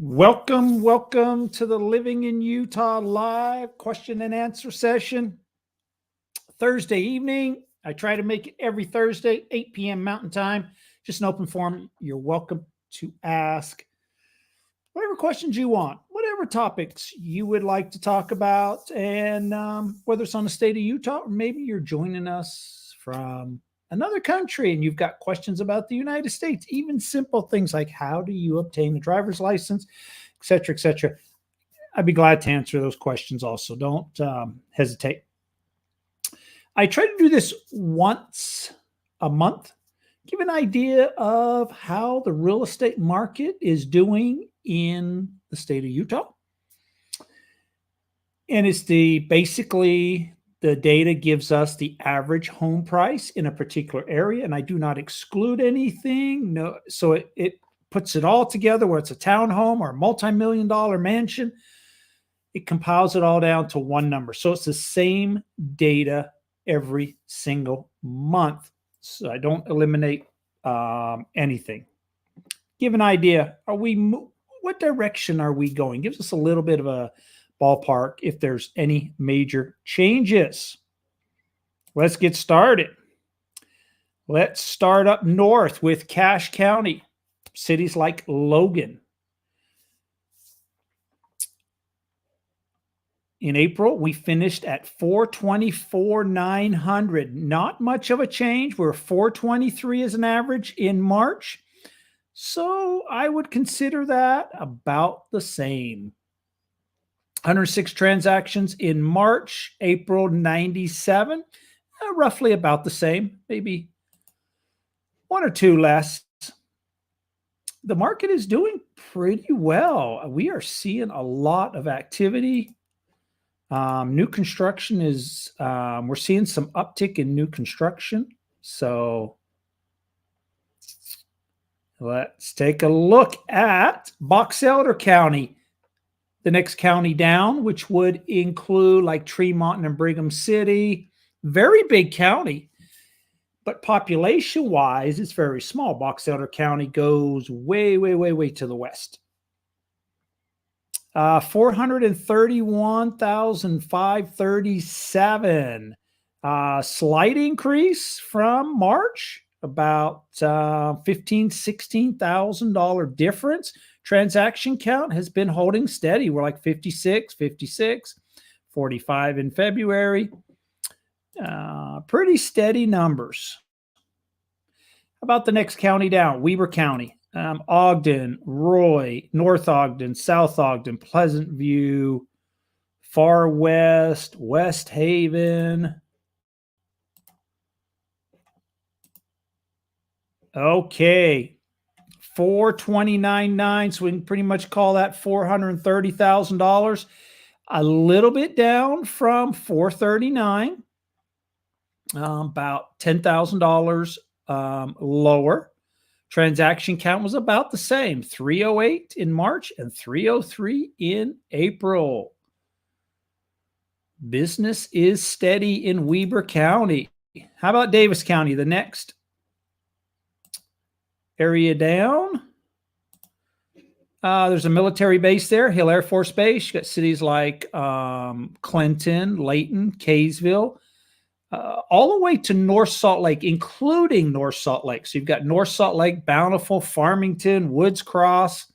Welcome to the Living in Utah live question and answer session. Thursday evening. I try to make it every Thursday, 8 p.m. Mountain Time. Just an open forum. You're welcome to ask whatever questions you want, whatever topics you would like to talk about, and whether it's on the state of Utah or maybe you're joining us from another country and you've got questions about the United States, even simple things like how do you obtain a driver's license, et cetera, et cetera. I'd be glad to answer those questions also. Don't hesitate. I try to do this once a month, give an idea of how the real estate market is doing in the state of Utah. And it's basically the data gives us the average home price in a particular area, and I do not exclude anything. No, so it puts it all together, where it's a townhome or a multi-million-dollar mansion. It compiles it all down to one number. So it's the same data every single month. So I don't eliminate anything. Give an idea. What direction are we going? Gives us a little bit of a ballpark if there's any major changes. Let's get started. Let's start up north with Cache County, cities like Logan. In April, we finished at 424,900. Not much of a change. We're 423 as an average in March. So I would consider that about the same. 106 transactions in March, April 97, roughly about the same, maybe one or two less. The market is doing pretty well. We are seeing a lot of activity. New construction is, we're seeing some uptick in new construction. So let's take a look at Box Elder County, the next county down, which would include like Tremont and Brigham City. Very big county, but population-wise, it's very small. Box Elder County goes way, way, way, way to the west. 431,537. Slight increase from March, about $15,000, $16,000 difference. Transaction count has been holding steady. We're like 56, 45 in February. Pretty steady numbers. How about the next county down? Weber County. Ogden, Roy, North Ogden, South Ogden, Pleasant View, Far West, West Haven. Okay. 429.9, so we can pretty much call that $430,000. A little bit down from 439, about $10,000 lower. Transaction count was about the same, 308 in March and 303 in April. Business is steady in Weber County. How about Davis County, the next area down? There's a military base there, Hill Air Force Base. You got cities like Clinton, Layton, Kaysville, all the way to North Salt Lake, including North Salt Lake. So you've got North Salt Lake, Bountiful, Farmington, Woods Cross,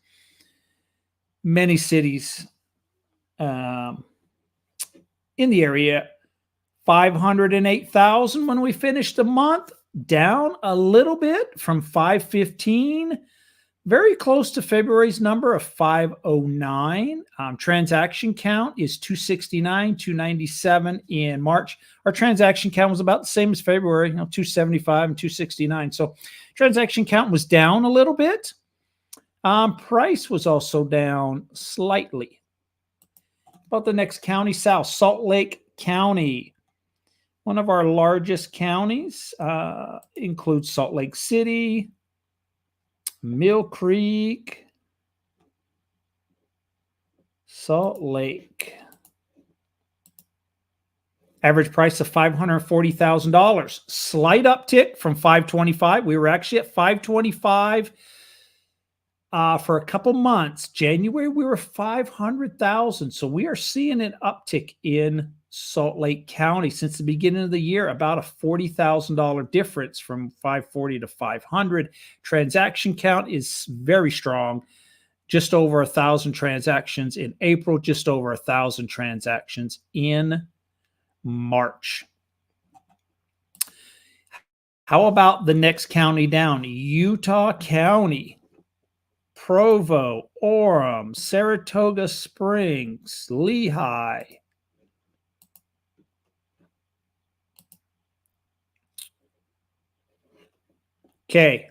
many cities in the area. 508,000 when we finished the month, down a little bit from 515. Very close to February's number of 509. Transaction count is 269, 297 in March. Our transaction count was about the same as February, 275 and 269. So transaction count was down a little bit. Price was also down slightly. About the next county south, Salt Lake County. One of our largest counties includes Salt Lake City, Mill Creek, Salt Lake. Average price of $540,000. Slight uptick from 525. We were actually at 525 for a couple months. January, we were 500,000. So we are seeing an uptick in Salt Lake County since the beginning of the year, about a $40,000 difference from 540 to 500. Transaction count is very strong. Just over 1,000 transactions in April, just over 1,000 transactions in March. How about the next county down? Utah County, Provo, Orem, Saratoga Springs, Lehigh. Okay.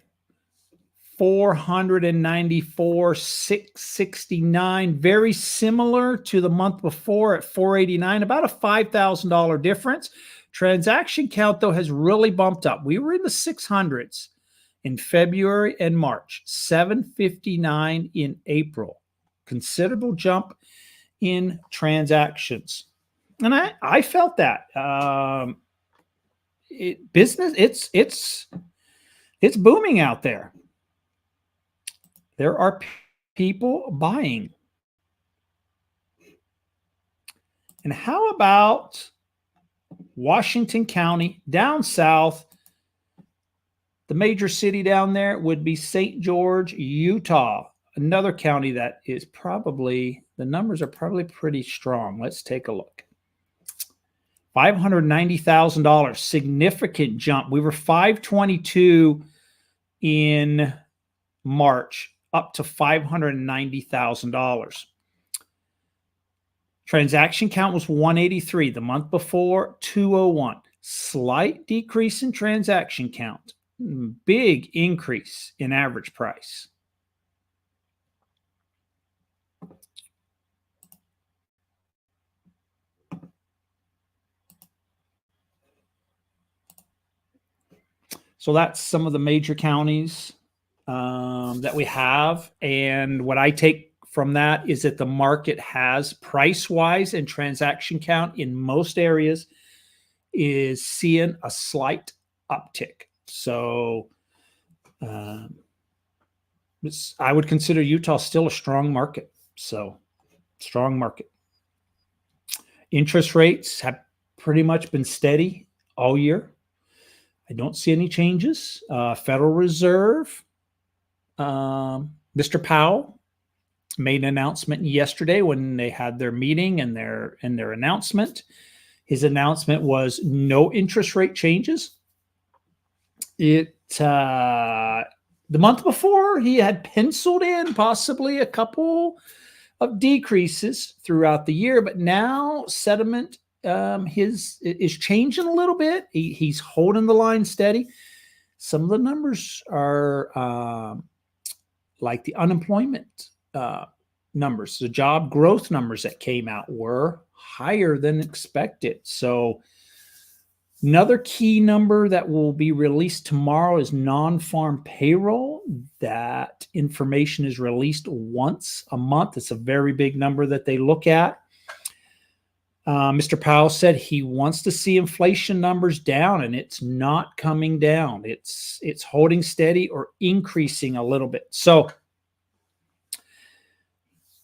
494, 669, very similar to the month before at 489, about a $5,000 difference. Transaction count, though, has really bumped up. We were in the 600s in February and March, 759 in April. Considerable jump in transactions. And I felt that. It's booming out there. There are people buying. And how about Washington County down south? The major city down there would be St. George, Utah, another county that is probably, the numbers are probably pretty strong. Let's take a look. $590,000, significant jump. We were 522 in March, up to $590,000. Transaction count was 183. The month before, 201. Slight decrease in transaction count. Big increase in average price. So that's some of the major counties that we have. And what I take from that is that the market has, price-wise and transaction count in most areas, is seeing a slight uptick. So I would consider Utah still a strong market. So strong market. Interest rates have pretty much been steady all year. I don't see any changes. Federal Reserve, Mr. Powell made an announcement yesterday when they had their meeting and their announcement. His announcement was no interest rate changes. The month before, he had penciled in possibly a couple of decreases throughout the year, but now sentiment is changing a little bit. He's holding the line steady. Some of the numbers are like the unemployment numbers, the job growth numbers that came out were higher than expected. So another key number that will be released tomorrow is non-farm payroll. That information is released once a month. It's a very big number that they look at. Mr. Powell said he wants to see inflation numbers down, and it's not coming down. It's holding steady or increasing a little bit. So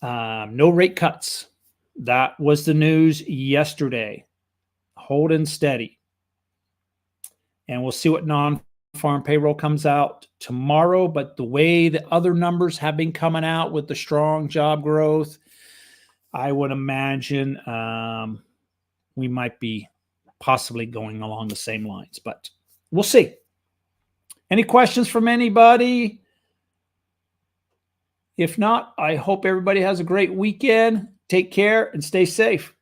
no rate cuts. That was the news yesterday. Holding steady. And we'll see what non-farm payroll comes out tomorrow. But the way the other numbers have been coming out with the strong job growth, I would imagine we might be possibly going along the same lines, but we'll see. Any questions from anybody? If not, I hope everybody has a great weekend. Take care and stay safe.